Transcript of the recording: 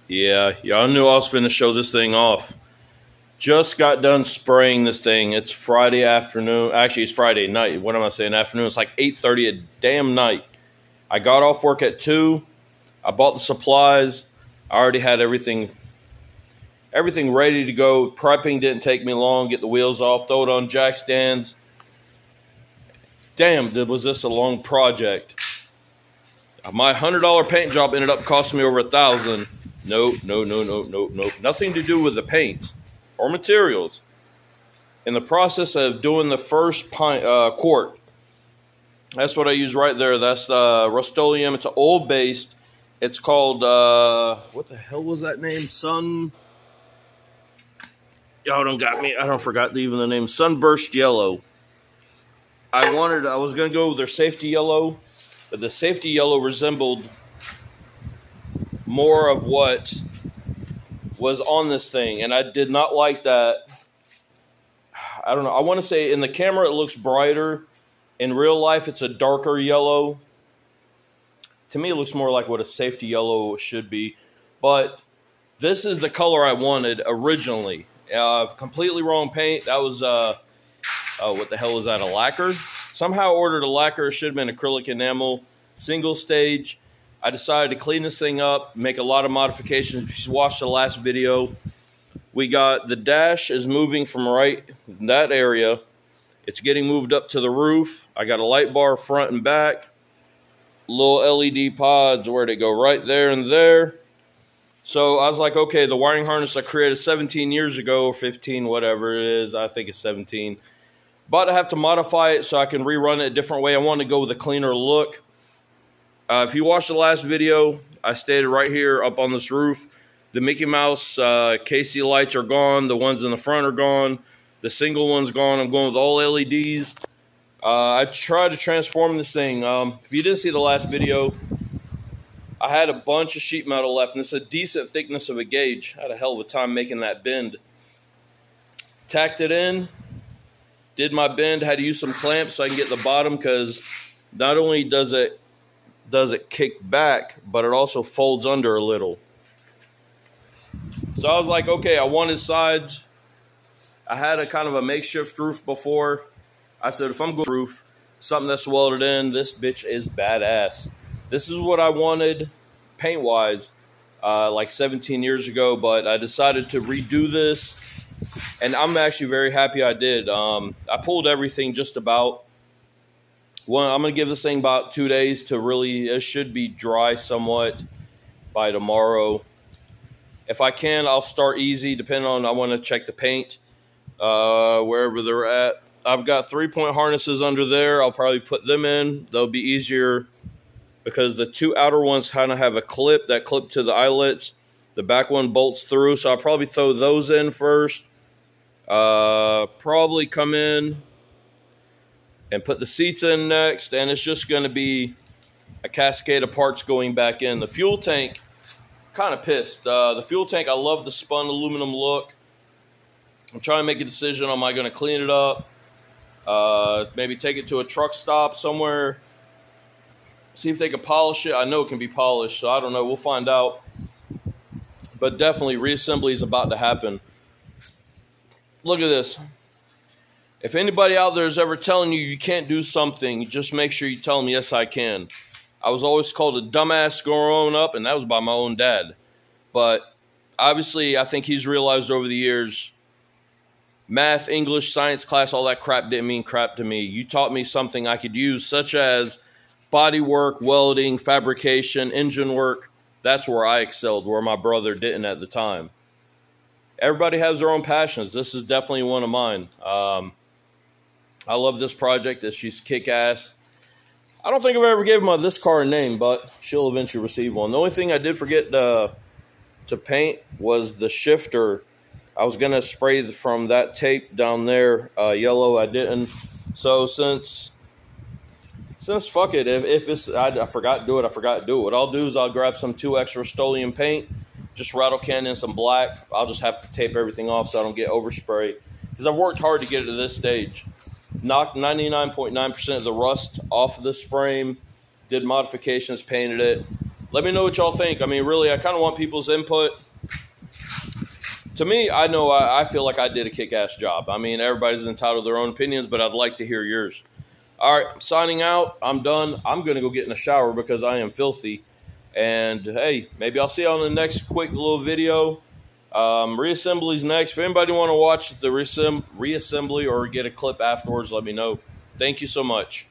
Yeah, y'all knew I was finna show this thing off. Just got done spraying this thing. It's Friday afternoon. Actually, it's Friday night. What am I saying? Afternoon. It's like 8:30 at damn night. I got off work at 2. I bought the supplies. I already had everything ready to go. Prepping didn't take me long. Get the wheels off, throw it on jack stands. Damn, was this a long project. My $100 paint job ended up costing me over $1,000. Nope. Nothing to do with the paint or materials. In the process of doing the first quart, that's what I use right there. That's the Rust-Oleum. It's an oil-based. It's called, what the hell was that name? Y'all don't got me. I don't forgot even the name. Sunburst Yellow. I was going to go with their safety yellow, but the safety yellow resembled more of what was on this thing, and I did not like that. I don't know. I want to say in the camera it looks brighter. In real life, it's a darker yellow. To me, it looks more like what a safety yellow should be. But this is the color I wanted originally. Completely wrong paint. That was, what the hell was that, a lacquer? Somehow ordered a lacquer. It should have been acrylic enamel. Single stage. I decided to clean this thing up, make a lot of modifications. If you watched the last video, we got the dash is moving from right in that area. It's getting moved up to the roof. I got a light bar front and back. Little LED pods, where'd it go? Right there and there. So I was like, okay, the wiring harness I created 17 years ago, or 15, whatever it is. I think it's 17. But I have to modify it so I can rerun it a different way. I want to go with a cleaner look. If you watched the last video, I stated right here up on this roof, the Mickey Mouse KC lights are gone. The ones in the front are gone. The single one's gone. I'm going with all LEDs. I tried to transform this thing. If you didn't see the last video, I had a bunch of sheet metal left, and it's a decent thickness of a gauge. I had a hell of a time making that bend. Tacked it in, did my bend, had to use some clamps so I can get the bottom, because not only does it kick back, but it also folds under a little. So I was like, okay, I wanted sides. I had a kind of a makeshift roof before. I said, if I'm going to roof, something that's welded in, this bitch is badass. This is what I wanted paint-wise like 17 years ago, but I decided to redo this, and I'm actually very happy I did. I pulled everything just about. Well, I'm going to give this thing about 2 days to really, it should be dry somewhat by tomorrow. If I can, I'll start easy, depending on, I want to check the paint, wherever they're at. I've got 3-point harnesses under there. I'll probably put them in. They'll be easier because the 2 outer ones kind of have a clip, that clip to the eyelets. The back one bolts through, so I'll probably throw those in first. Probably come in and put the seats in next, and it's just going to be a cascade of parts going back in. The fuel tank, kind of pissed. The fuel tank, I love the spun aluminum look. I'm trying to make a decision. Am I going to clean it up? Maybe take it to a truck stop somewhere. See if they can polish it. I know it can be polished, so I don't know. We'll find out. But definitely reassembly is about to happen. Look at this. If anybody out there is ever telling you you can't do something, just make sure you tell them, yes, I can. I was always called a dumbass growing up, and that was by my own dad. But obviously, I think he's realized over the years, math, English, science class, all that crap didn't mean crap to me. You taught me something I could use, such as body work, welding, fabrication, engine work. That's where I excelled, where my brother didn't at the time. Everybody has their own passions. This is definitely one of mine. I love this project. She's kick-ass. I don't think I've ever given this car a name, but she'll eventually receive one. The only thing I did forget to paint was the shifter. I was going to spray from that tape down there yellow. I didn't. So since fuck it, if it's I forgot to do it, I forgot to do it. What I'll do is I'll grab some 2X Rust-Oleum paint, just rattle can in some black. I'll just have to tape everything off so I don't get overspray, because I've worked hard to get it to this stage. Knocked 99.9% of the rust off of this frame, did modifications, painted it. Let me know what y'all think. I mean, really, I kind of want people's input. To me, I know I feel like I did a kick-ass job. I mean, everybody's entitled to their own opinions, but I'd like to hear yours. All right, I'm signing out. I'm done. I'm going to go get in the shower because I am filthy. And, hey, maybe I'll see you on the next quick little video. Reassembly's next. If anybody want to watch the reassembly or get a clip afterwards, let me know. Thank you so much.